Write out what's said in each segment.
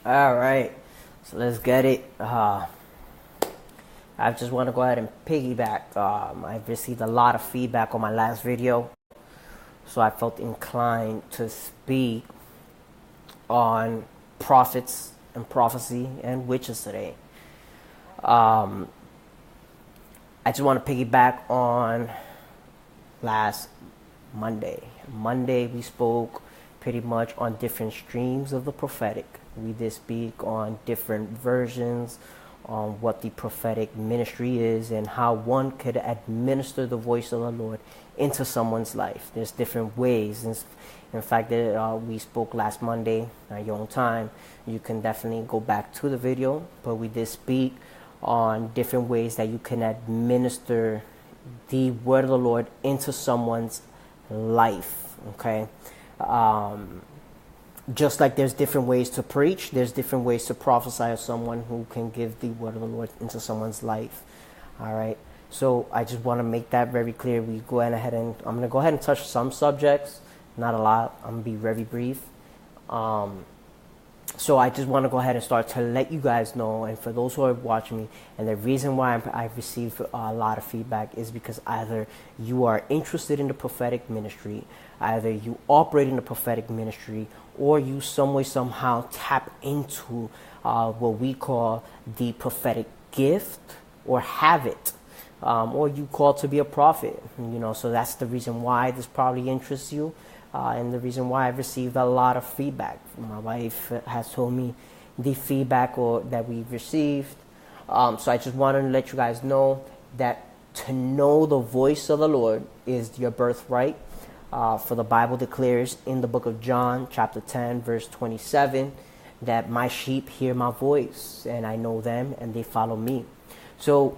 All right, so let's get it. I just want to go ahead and piggyback. I've received a lot of feedback on my last video, so I felt inclined to speak on prophets and prophecy and witches today. Um, I just want to piggyback on last Monday. Monday, we spoke pretty much on different streams of the prophetic. We did speak on different versions on what the prophetic ministry is and how one could administer the voice of the Lord into someone's life. There's different ways. In fact, we spoke last Monday at your own time. You can definitely go back to the video, but we did speak on different ways that you can administer the word of the Lord into someone's life. Okay. Just like there's different ways to preach, there's different ways to prophesy of someone who can give the word of the Lord into someone's life. All right. So I just want to make that very clear. I'm going to go ahead and touch some subjects, not a lot. I'm going to be very brief. So I just want to go ahead and start to let you guys know, and for those who are watching me, and the reason why I've received a lot of feedback is because either you are interested in the prophetic ministry, either you operate in the prophetic ministry, or you some way, somehow tap into what we call the prophetic gift, or have it, or you call to be a prophet. So that's the reason why this probably interests you. And the reason why I've received a lot of feedback. My wife has told me the feedback that we've received. So I just wanted to let you guys know that to know the voice of the Lord is your birthright. For the Bible declares in the book of John, chapter 10, verse 27, that my sheep hear my voice, and I know them, and they follow me. So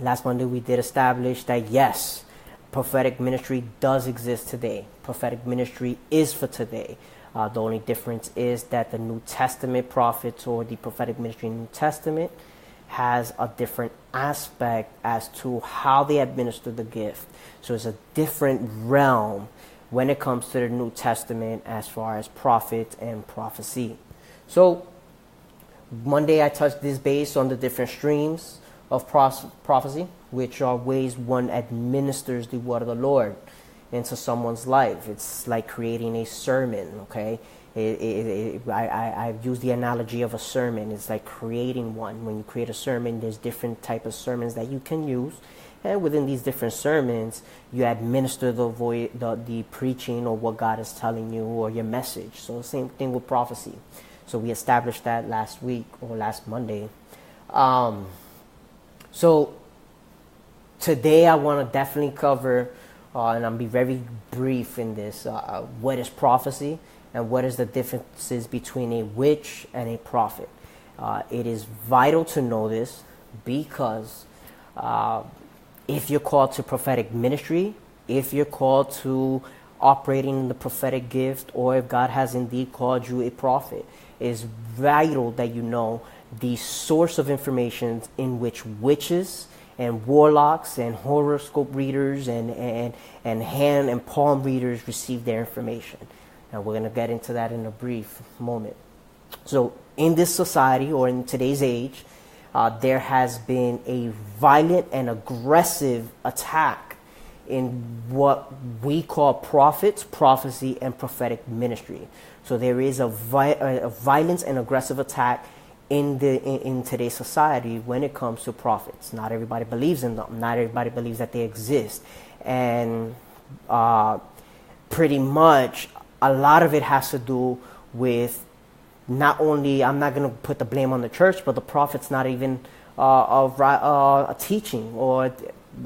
last Monday we did establish that yes, prophetic ministry does exist today. Prophetic ministry is for today. The only difference is that the New Testament prophets, or the prophetic ministry in the New Testament, has a different aspect as to how they administer the gift. So it's a different realm when it comes to the New Testament as far as prophet and prophecy. So Monday I touched this base on the different streams of prophecy, which are ways one administers the word of the Lord into someone's life. It's like creating a sermon, okay? I've used the analogy of a sermon. It's like creating one. When you create a sermon, there's different type of sermons that you can use. And within these different sermons, you administer the preaching or what God is telling you, or your message. So the same thing with prophecy. So we established that last week, or last Monday. So today I want to definitely cover, and I'll be very brief in this, what is prophecy and what is the differences between a witch and a prophet. It is vital to know this because if you're called to prophetic ministry, if you're called to operating in the prophetic gift, or if God has indeed called you a prophet, it is vital that you know the source of information in which witches and warlocks and horoscope readers and hand and palm readers receive their information. Now we're going to get into that in a brief moment. So in this society, or in today's age, there has been a violent and aggressive attack in what we call prophets, prophecy, and prophetic ministry. So there is a violence and aggressive attack in today's society when it comes to prophets. Not everybody believes in them. Not everybody believes that they exist. And pretty much a lot of it has to do with not only, I'm not going to put the blame on the church, but the prophets not even a teaching. Or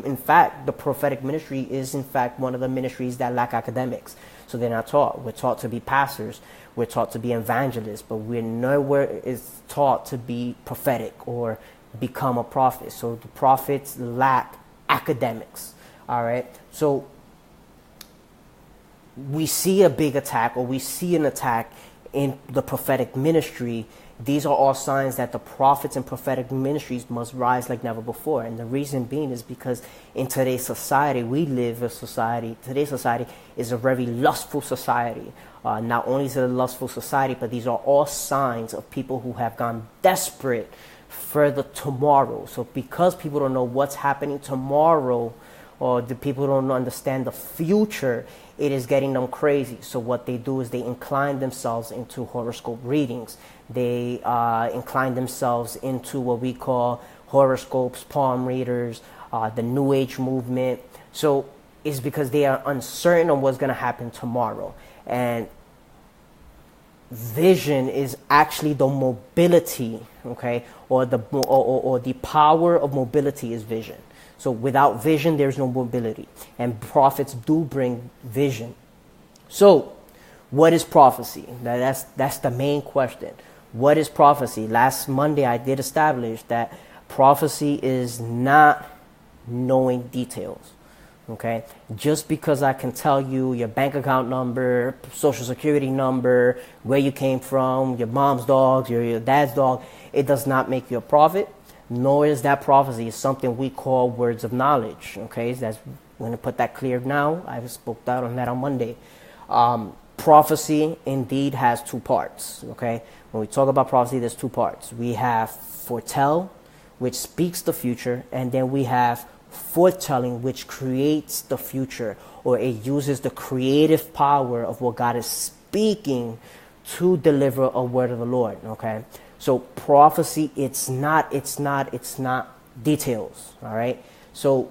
in fact, the prophetic ministry is in fact one of the ministries that lack academics. So they're not taught. We're taught to be pastors. We're taught to be evangelists, but we're nowhere is taught to be prophetic or become a prophet. So the prophets lack academics. All right. So we see a big attack, or we see an attack in the prophetic ministry, these are all signs that the prophets and prophetic ministries must rise like never before. And the reason being is because in today's society, today's society is a very lustful society. Not only is it a lustful society, but these are all signs of people who have gone desperate for the tomorrow. So because people don't know what's happening tomorrow, or the people don't understand the future, it is getting them crazy. So what they do is they incline themselves into horoscope readings. They incline themselves into what we call horoscopes, palm readers, the New Age movement. So it's because they are uncertain on what's going to happen tomorrow. And vision is actually the mobility, okay, or the power of mobility is vision. So without vision, there's no mobility, and prophets do bring vision. So, what is prophecy? That's the main question. What is prophecy? Last Monday, I did establish that prophecy is not knowing details. Okay, just because I can tell you your bank account number, social security number, where you came from, your mom's dog, your dad's dog, it does not make you a prophet. Nor is that prophecy. It's something we call words of knowledge. Okay, so I'm going to put that clear now. I spoke out on that on Monday. Prophecy indeed has two parts. Okay, when we talk about prophecy, there's two parts. We have foretell, which speaks the future, and then we have foretelling, which creates the future, or it uses the creative power of what God is speaking to deliver a word of the Lord. Okay. So prophecy, it's not details, all right? So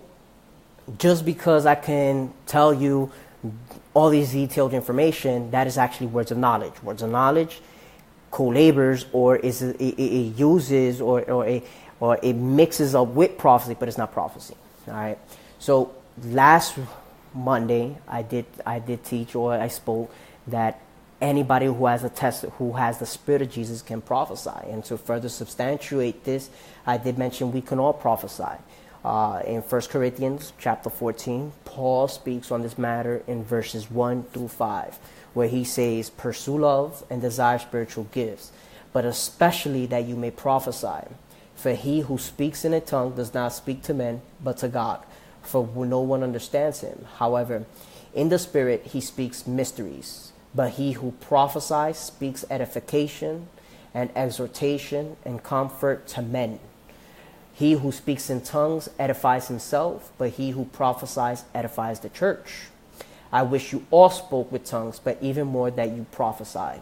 just because I can tell you all these detailed information, that is actually words of knowledge. Words of knowledge co-labors, or it uses or it mixes up with prophecy, but it's not prophecy, all right? So last Monday, I did teach, or I spoke, that anybody who has the Spirit of Jesus can prophesy. And to further substantiate this, I did mention we can all prophesy. In 1 Corinthians chapter 14, Paul speaks on this matter in verses 1 through 5, where he says, "Pursue love and desire spiritual gifts, but especially that you may prophesy. For he who speaks in a tongue does not speak to men, but to God, for no one understands him. However, in the Spirit he speaks mysteries. But he who prophesies speaks edification and exhortation and comfort to men. He who speaks in tongues edifies himself, but he who prophesies edifies the church. I wish you all spoke with tongues, but even more that you prophesied.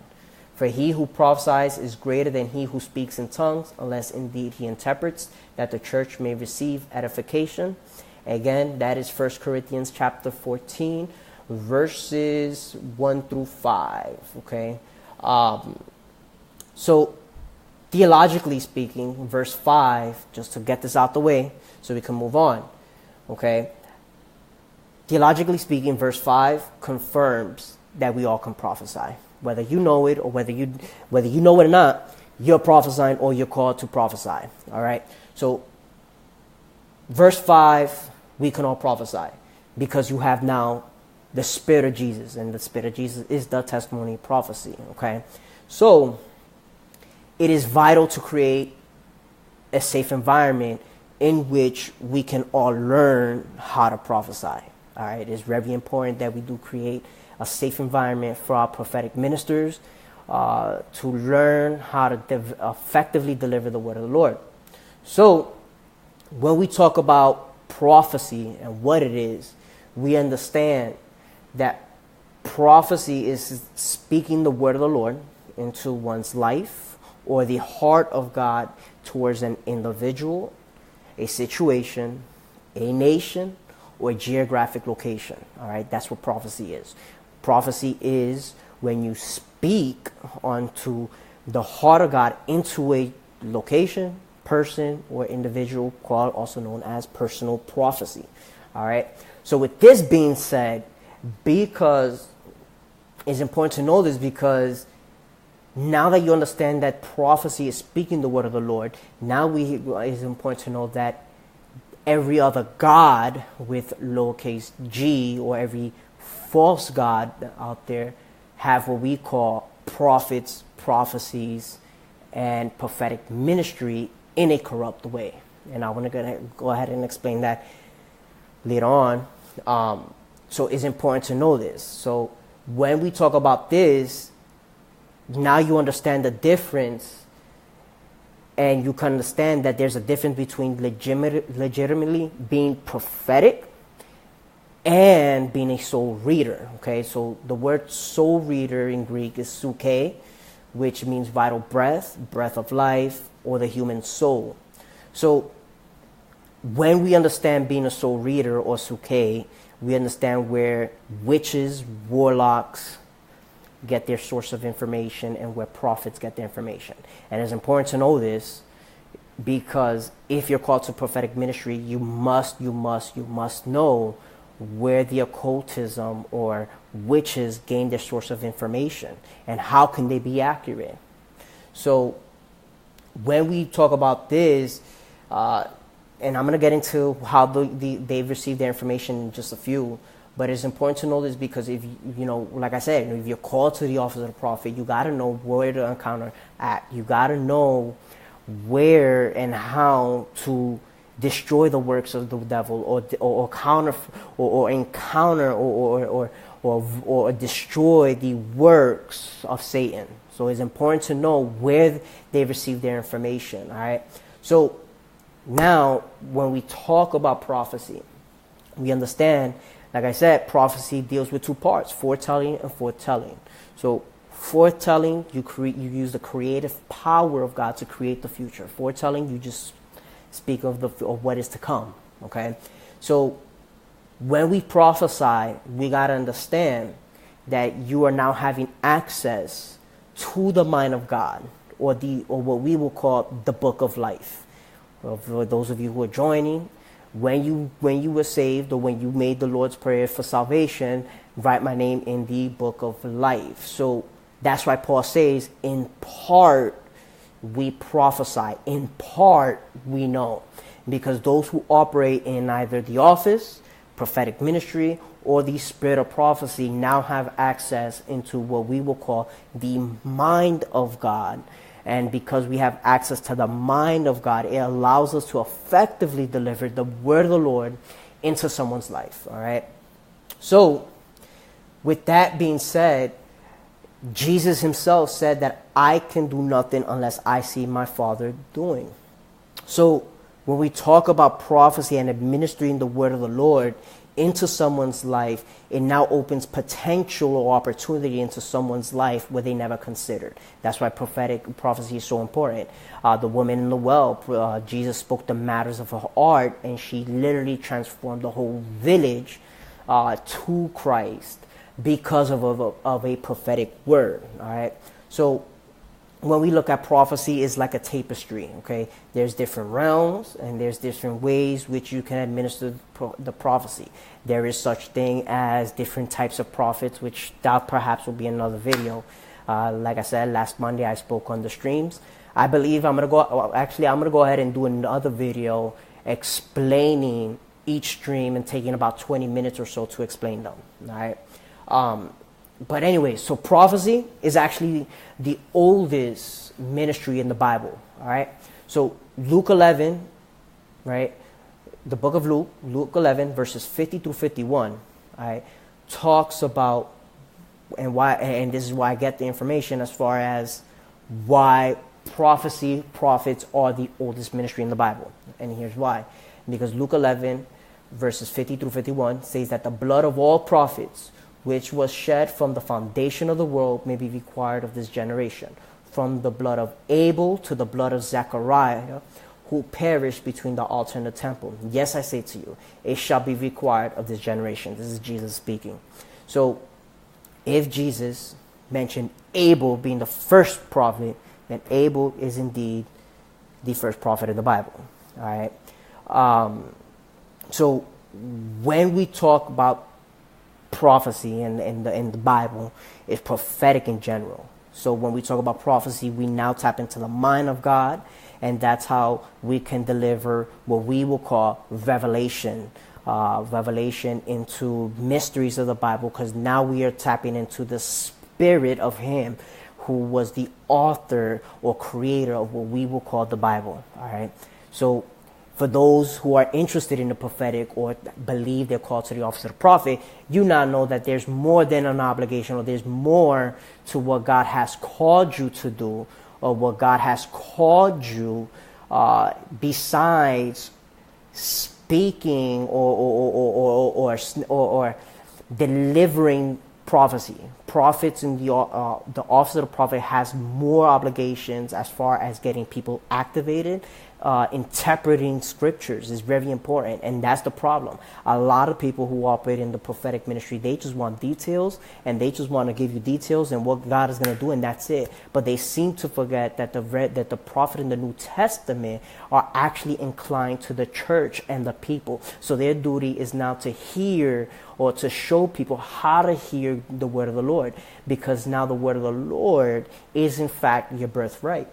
For he who prophesies is greater than he who speaks in tongues, unless indeed he interprets, that the church may receive edification." Again, that is 1 Corinthians chapter 14, verses 1 through 5, okay? So, theologically speaking, verse 5, just to get this out the way so we can move on, okay? Theologically speaking, verse 5 confirms that we all can prophesy. Whether you know it or whether you know it or not, you're prophesying or you're called to prophesy, all right? So, verse 5, we can all prophesy because you have now the Spirit of Jesus, and the Spirit of Jesus is the testimony of prophecy, okay? So, it is vital to create a safe environment in which we can all learn how to prophesy, all right? It is very important that we do create a safe environment for our prophetic ministers to learn how to effectively deliver the word of the Lord. So, when we talk about prophecy and what it is, we understand that prophecy is speaking the word of the Lord into one's life or the heart of God towards an individual, a situation, a nation, or a geographic location. All right, that's what prophecy is. Prophecy is when you speak onto the heart of God into a location, person, or individual, called also known as personal prophecy. All right. So with this being said, because it's important to know this, because now that you understand that prophecy is speaking the word of the Lord, now it's important to know that every other god with lowercase g, or every false god out there, have what we call prophets, prophecies, and prophetic ministry in a corrupt way. And I want to go ahead and explain that later on. So it's important to know this. So when we talk about this, now you understand the difference, and you can understand that there's a difference between legitimately being prophetic and being a soul reader. Okay, so the word soul reader in Greek is psyche, which means vital breath, breath of life, or the human soul. So when we understand being a soul reader or psyche, we understand where witches, warlocks get their source of information and where prophets get their information. And it's important to know this, because if you're called to prophetic ministry, you must know where the occultism or witches gain their source of information and how can they be accurate. So when we talk about this, and I'm going to get into how they've received their information in just a few, but it's important to know this because if you know, like I said, if you're called to the office of the prophet, you got to know where to encounter at. You got to know where and how to destroy the works of the devil, or encounter or destroy the works of Satan. So it's important to know where they receive their information. All right. So now, when we talk about prophecy, we understand, like I said, prophecy deals with two parts: foretelling and foretelling. So foretelling, you use the creative power of God to create the future. Foretelling, you just speak of what is to come. Okay, so when we prophesy, we gotta understand that you are now having access to the mind of God, or what we will call the book of life. For those of you who are joining, when you were saved, or when you made the Lord's Prayer for salvation, write my name in the book of life. So that's why Paul says, in part we prophesy, in part we know. Because those who operate in either the office, prophetic ministry, or the spirit of prophecy now have access into what we will call the mind of God. And because we have access to the mind of God, it allows us to effectively deliver the word of the Lord into someone's life. All right. So with that being said, Jesus himself said that I can do nothing unless I see my Father doing. So when we talk about prophecy and administering the word of the Lord into someone's life, it now opens potential or opportunity into someone's life where they never considered. That's why prophetic prophecy is so important. The woman in the well, Jesus spoke the matters of her heart, and she literally transformed the whole village to Christ because of a prophetic word. All right. So when we look at prophecy, it's like a tapestry. Okay, there's different realms and there's different ways which you can administer the prophecy. There is such thing as different types of prophets, which that perhaps will be another video. Like I said, last Monday I spoke on the streams. I believe I'm gonna go ahead and do another video explaining each stream and taking about 20 minutes or so to explain them. All right. But anyway, so prophecy is actually the oldest ministry in the Bible. All right. So Luke 11, right? The book of Luke 11, verses 50 through 51, all right, talks about and this is why I get the information as far as why prophets are the oldest ministry in the Bible. And here's why. Because Luke 11, verses 50 through 51 says that the blood of all prophets, which was shed from the foundation of the world, may be required of this generation, from the blood of Abel to the blood of Zechariah, who perished between the altar and the temple. Yes, I say to you, it shall be required of this generation. This is Jesus speaking. So if Jesus mentioned Abel being the first prophet, then Abel is indeed the first prophet in the Bible. All right. So when we talk about prophecy in the Bible, it's prophetic in general. So when we talk about prophecy, we now tap into the mind of God, and that's how we can deliver what we will call revelation into mysteries of the Bible, because now we are tapping into the spirit of Him who was the author or creator of what we will call the Bible. All right. So for those who are interested in the prophetic or believe they're called to the office of the prophet, you now know that there's more than an obligation, or there's more to what God has called you to do, or what God has called you besides speaking or delivering prophecy. Prophets in the office of the prophet has more obligations as far as getting people activated. Interpreting scriptures is very important, and that's the problem. A lot of people who operate in the prophetic ministry, they just want details, and they just want to give you details and what God is going to do, and that's it. But they seem to forget that the prophet in the New Testament are actually inclined to the church and the people. So their duty is now to hear or to show people how to hear the word of the Lord, because now the word of the Lord is in fact your birthright.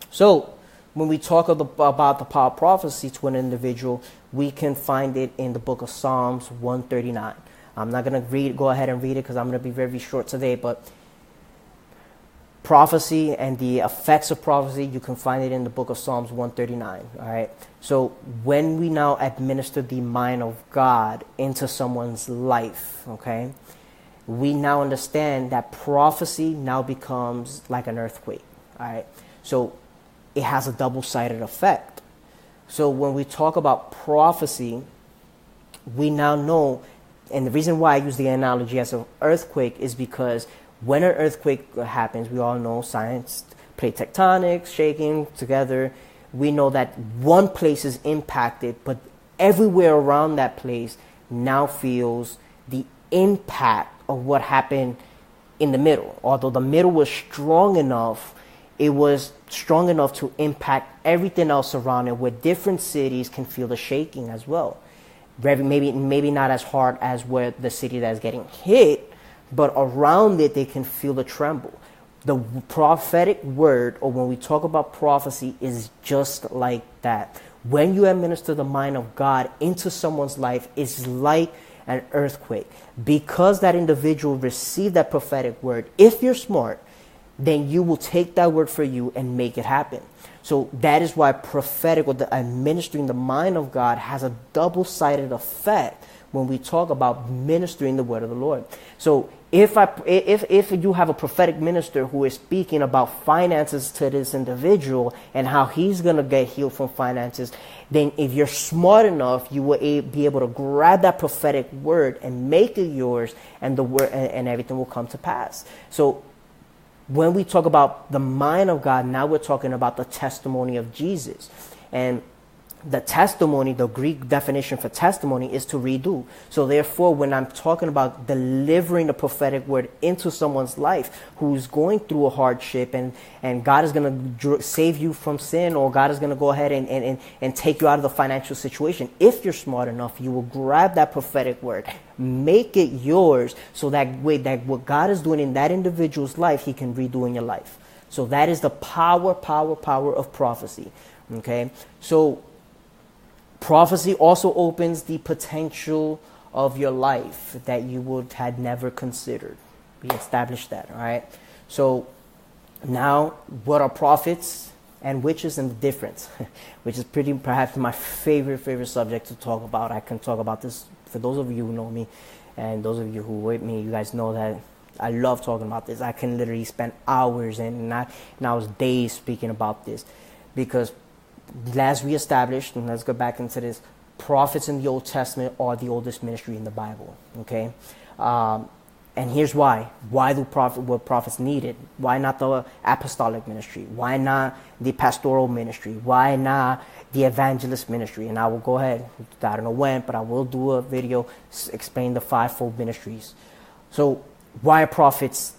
So when we talk about the power of prophecy to an individual, we can find it in the book of Psalms 139. I'm not going to go ahead and read it because I'm going to be very short today, but prophecy and the effects of prophecy, you can find it in the book of Psalms 139. All right. So when we now administer the mind of God into someone's life, okay, we now understand that prophecy now becomes like an earthquake. All right. So it has a double-sided effect. So when we talk about prophecy, we now know, and the reason why I use the analogy as an earthquake is because when an earthquake happens, we all know science, plate tectonics, shaking together. We know that one place is impacted, but everywhere around that place now feels the impact of what happened in the middle. Although the middle was strong enough, it was strong enough to impact everything else around it, where different cities can feel the shaking as well. Maybe not as hard as where the city that is getting hit, but around it they can feel the tremble. The prophetic word, or when we talk about prophecy, is just like that. When you administer the mind of God into someone's life, it's like an earthquake. Because that individual received that prophetic word, if you're smart, then you will take that word for you and make it happen. So that is why prophetic, or the administering the mind of God, has a double-sided effect when we talk about ministering the word of the Lord. So if you have a prophetic minister who is speaking about finances to this individual and how he's going to get healed from finances, then if you're smart enough, you will be able to grab that prophetic word and make it yours, and the word and everything will come to pass. So when we talk about the mind of God, now we're talking about the testimony of Jesus. And the testimony, the Greek definition for testimony, is to redo. So therefore, when I'm talking about delivering the prophetic word into someone's life who's going through a hardship, and God is going to save you from sin, or God is going to go ahead and take you out of the financial situation, if you're smart enough, you will grab that prophetic word, make it yours, so that way that what God is doing in that individual's life, he can redo in your life. So that is the power of prophecy. Okay? So prophecy also opens the potential of your life that you would had never considered. We established that, all right? So now, what are prophets and witches, and the difference, which is perhaps my favorite subject to talk about. I can talk about this for those of you who know me, and those of you who with me, you guys know that I love talking about this. I can literally spend hours and days speaking about this, because as we established, and let's go back into this, prophets in the Old Testament are the oldest ministry in the Bible, okay? And here's why. Why were prophets needed? Why not the apostolic ministry? Why not the pastoral ministry? Why not the evangelist ministry? And I will go ahead, I don't know when, but I will do a video explaining the fivefold ministries. So why are prophets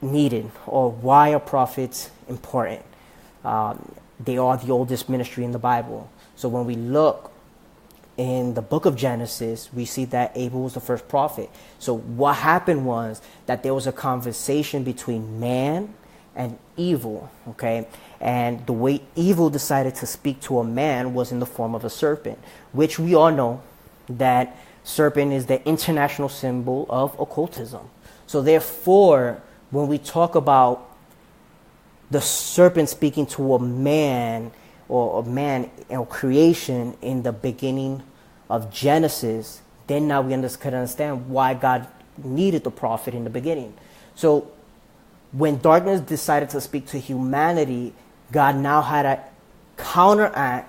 needed, or why are prophets important? They are the oldest ministry in the Bible. So when we look in the book of Genesis, we see that Abel was the first prophet. So what happened was that there was a conversation between man and evil, okay? And the way evil decided to speak to a man was in the form of a serpent, which we all know that serpent is the international symbol of occultism. So therefore, when we talk about the serpent speaking to a man or creation in the beginning of Genesis, then now we can understand why God needed the prophet in the beginning. So when darkness decided to speak to humanity, God now had to counteract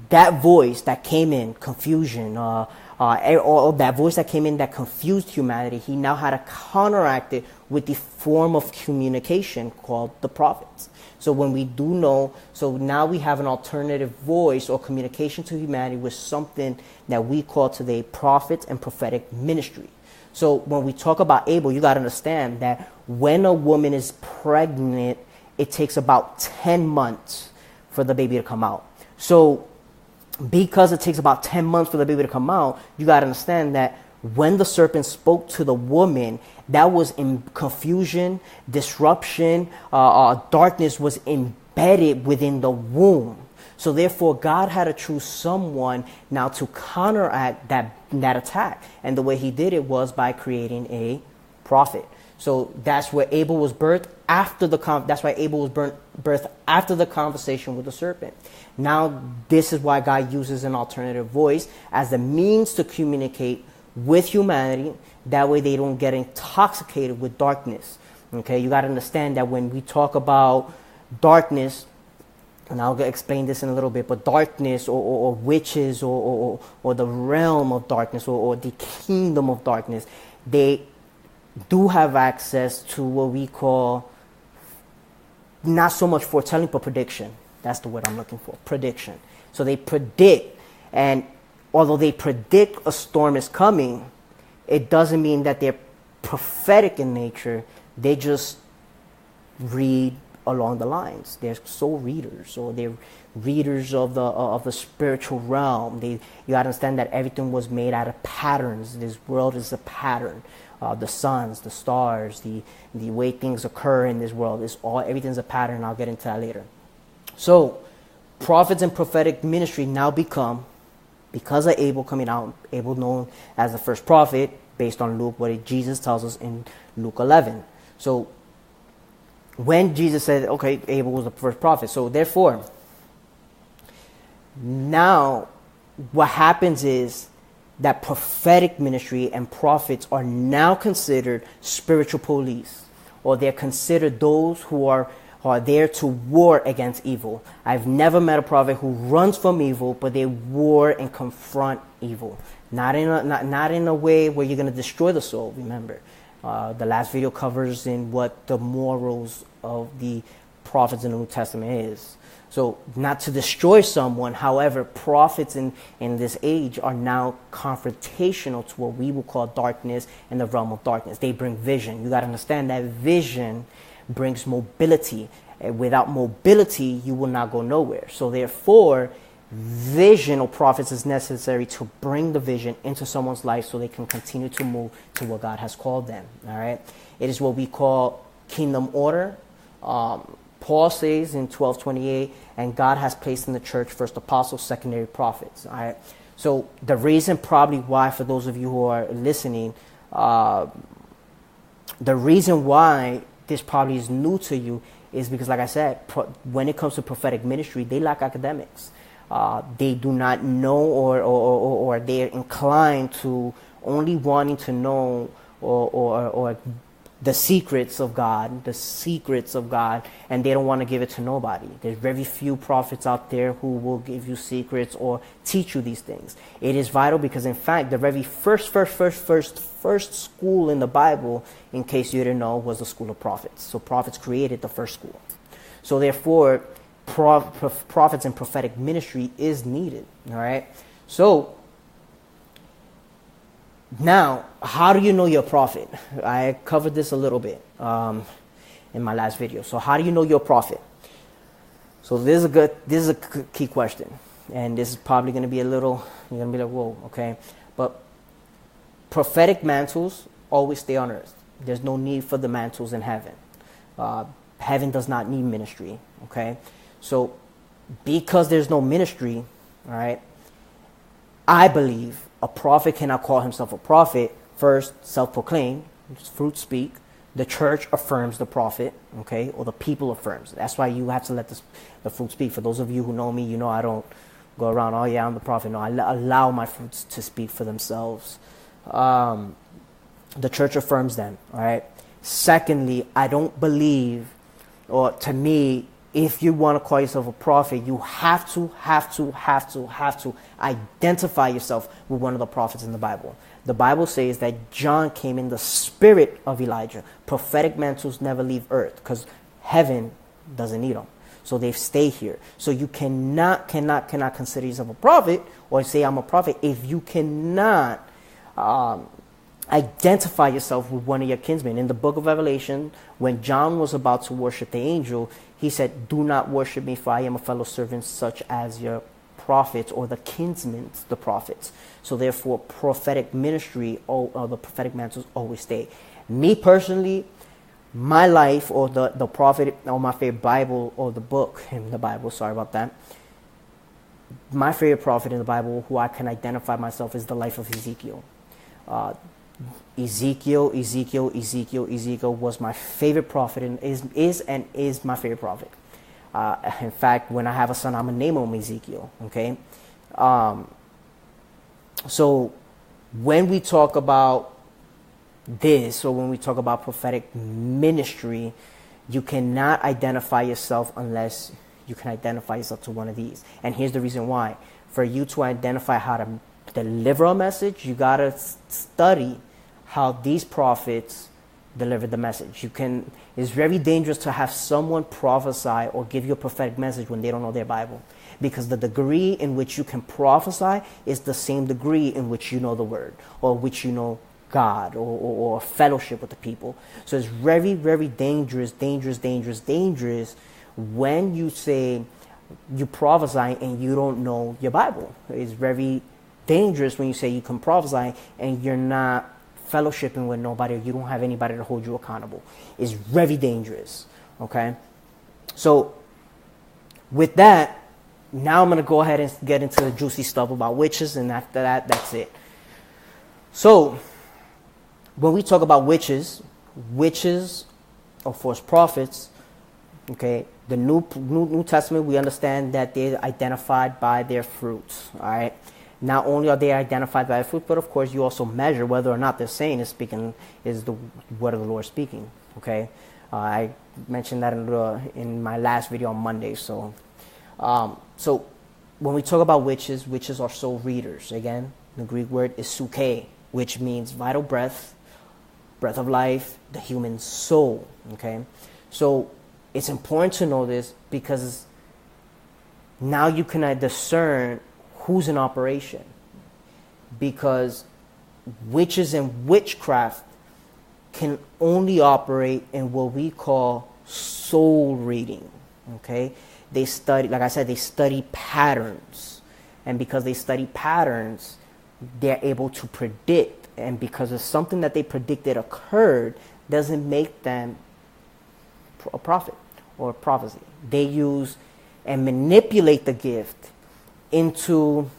that voice that came in, confusion, or that voice that came in that confused humanity. He now had to counteract it with the form of communication called the prophets. So when we do know, so now we have an alternative voice or communication to humanity with something that we call today prophets and prophetic ministry. So when we talk about Abel, you got to understand that when a woman is pregnant, it takes about 10 months for the baby to come out. So because it takes about 10 months for the baby to come out, you got to understand that when the serpent spoke to the woman, that was in confusion, disruption, darkness was embedded within the womb. So therefore, God had to choose someone now to counteract that attack. And the way he did it was by creating a prophet. So that's where Abel was birthed after that's why Abel was birthed after the conversation with the serpent. Now, this is why God uses an alternative voice as the means to communicate with humanity. That way they don't get intoxicated with darkness. Okay, you got to understand that when we talk about darkness, and I'll explain this in a little bit, but darkness or witches or the realm of darkness or the kingdom of darkness, they do have access to what we call not so much foretelling, but prediction. That's the word I'm looking for, prediction. So they predict, and although they predict a storm is coming, it doesn't mean that they're prophetic in nature. They just read along the lines. They're soul readers, or they're readers of the spiritual realm. You got to understand that everything was made out of patterns. This world is a pattern. The suns, the stars, the way things occur in this world is everything's a pattern. I'll get into that later. So, prophets and prophetic ministry now become, because of Abel coming out, Abel known as the first prophet, based on Luke, what Jesus tells us in Luke 11. So, when Jesus said, okay, Abel was the first prophet, so therefore, now what happens is that prophetic ministry and prophets are now considered spiritual police, or they're considered those who are there to war against evil. I've never met a prophet who runs from evil, but they war and confront evil. Not in a way where you're going to destroy the soul, remember. The last video covers in what the morals of the prophets in the New Testament is. So not to destroy someone, however, prophets in this age are now confrontational to what we will call darkness and the realm of darkness. They bring vision. You got to understand that vision brings mobility. And without mobility, you will not go nowhere. So therefore, vision or prophets is necessary to bring the vision into someone's life so they can continue to move to what God has called them. All right. It is what we call kingdom order. Paul says in 12:28, and God has placed in the church first apostles, secondary prophets. All right. So the reason probably why, for those of you who are listening, the reason why this probably is new to you is because, like I said, when it comes to prophetic ministry, they lack academics. They do not know or they're inclined to only wanting to know or the secrets of God, and they don't want to give it to nobody. There's very few prophets out there who will give you secrets or teach you these things. It is vital because, in fact, the very first school in the Bible, in case you didn't know, was the school of prophets. So prophets created the first school. So therefore, prophets and prophetic ministry is needed. All right. So now, how do you know you're a prophet? I covered this a little bit in my last video. So how do you know you're a prophet? So this is a key question, and this is probably going to be you're going to be like, whoa, okay. But prophetic mantles always stay on earth. There's no need for the mantles in heaven. Heaven does not need ministry, okay? So because there's no ministry, all right, I believe a prophet cannot call himself a prophet. First, self-proclaimed, fruit speak. The church affirms the prophet, okay, or the people affirms. That's why you have to let the fruit speak. For those of you who know me, you know I don't go around, oh yeah, I'm the prophet. No, I allow my fruits to speak for themselves. The church affirms them, all right? Secondly, I don't believe, or to me, if you want to call yourself a prophet, you have to identify yourself with one of the prophets in the Bible. The Bible says that John came in the spirit of Elijah. Prophetic mantles never leave earth because heaven doesn't need them. So they stay here. So you cannot consider yourself a prophet or say I'm a prophet if you cannot identify yourself with one of your kinsmen. In the book of Revelation, when John was about to worship the angel, he said, do not worship me, for I am a fellow servant such as your prophets, or the kinsmen, the prophets. So therefore, prophetic ministry or the prophetic mantles always stay. Me personally, my life, or the prophet, or my favorite Bible, or the book in the Bible, sorry about that. My favorite prophet in the Bible, who I can identify myself, is the life of Ezekiel. Ezekiel was my favorite prophet, and is my favorite prophet. In fact, when I have a son, I'm gonna name him Ezekiel. Okay, so when we talk about this, or when we talk about prophetic ministry, you cannot identify yourself unless you can identify yourself to one of these. And here's the reason why: for you to identify how to deliver a message, you gotta study how these prophets delivered the message. It's very dangerous to have someone prophesy or give you a prophetic message when they don't know their Bible, because the degree in which you can prophesy is the same degree in which you know the word, or which you know God, or fellowship with the people. So it's very, very dangerous when you say you prophesy and you don't know your Bible. It's very dangerous when you say you can prophesy and you're not fellowshipping with nobody, or you don't have anybody to hold you accountable. It's very dangerous. Okay, so with that, now I'm going to go ahead and get into the juicy stuff about witches, and after that, that's it. So when we talk about witches or false prophets, okay, the New Testament, we understand that they're identified by their fruits. All right. Not only are they identified by fruit, but of course you also measure whether or not they're saying is the word of the Lord speaking. Okay, I mentioned that in my last video on Monday. So when we talk about witches are soul readers. Again, the Greek word is psyche, which means vital breath of life, the human soul. Okay, so it's important to know this, because now you can discern who's in operation, because witches and witchcraft can only operate in what we call soul reading. Okay, they study, like I said, they study patterns, and because they study patterns, they're able to predict, and because it's something that they predicted occurred doesn't make them a prophet or a prophecy. They use and manipulate the gift into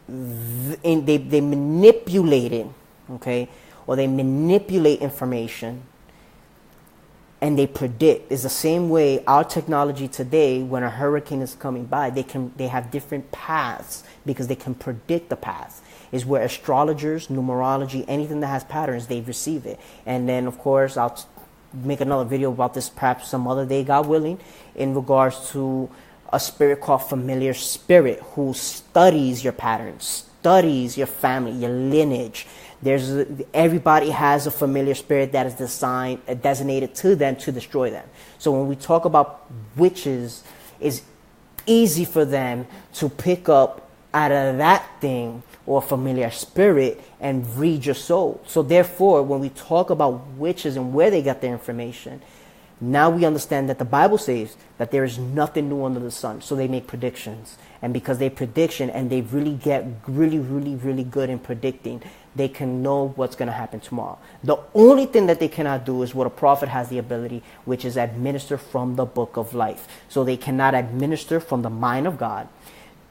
they manipulate it, okay, or they manipulate information, and they predict. It's the same way our technology today, when a hurricane is coming by, they have different paths because they can predict the path. Is where astrologers, numerology, anything that has patterns, they receive it. And then of course I'll make another video about this perhaps some other day, God willing, in regards to a spirit called familiar spirit, who studies your patterns, studies your family, your lineage. Everybody has a familiar spirit that is designated to them to destroy them. So when we talk about witches, it's easy for them to pick up out of that thing or familiar spirit and read your soul. So therefore, when we talk about witches and where they got their information, now we understand that the Bible says that there is nothing new under the sun. So they make predictions. And because they prediction and they really get really good in predicting, they can know what's going to happen tomorrow. The only thing that they cannot do is what a prophet has the ability, which is administer from the book of life. So they cannot administer from the mind of God.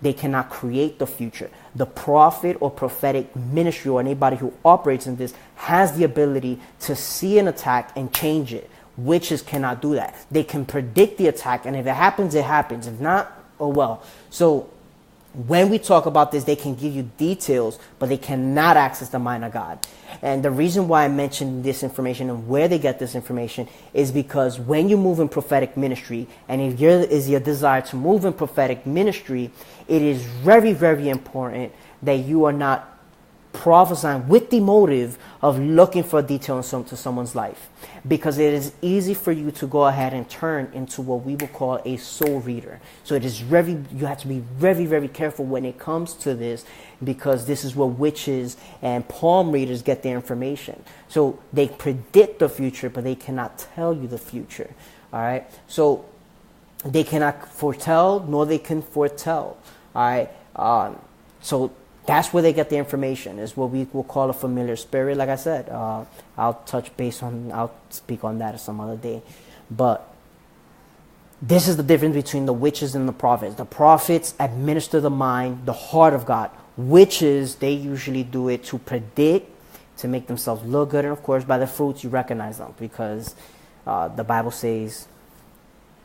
They cannot create the future. The prophet or prophetic ministry or anybody who operates in this has the ability to see an attack and change it. Witches cannot do that. They can predict the attack, and if it happens, it happens. If not, oh well. So when we talk about this, they can give you details, but they cannot access the mind of God. And the reason why I mentioned this information and where they get this information is because when you move in prophetic ministry, and if is your desire to move in prophetic ministry, it is very, very important that you are not prophesying with the motive of looking for detail to someone's life, because it is easy for you to go ahead and turn into what we would call a soul reader. So you have to be very, very careful when it comes to this, because this is where witches and palm readers get their information. So they predict the future, but they cannot tell you the future. All right, so they cannot foretell, nor they can foretell. All right, so that's where they get the information, is what we will call a familiar spirit. Like I said, I'll speak on that some other day. But this is the difference between the witches and the prophets. The prophets administer the mind, the heart of God. Witches, they usually do it to predict, to make themselves look good. And of course, by the fruits, you recognize them, because the Bible says,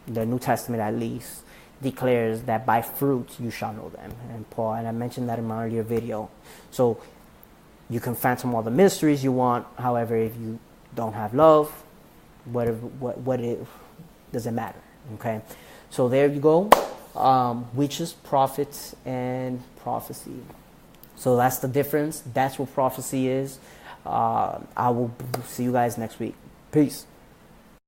the New Testament at least, declares that by fruits you shall know them. And I mentioned that in my earlier video. So you can phantom all the mysteries you want. However, if you don't have love, what does it matter? Okay, so there you go. Witches, prophets, and prophecy. So that's the difference. That's what prophecy is. I will see you guys next week. Peace.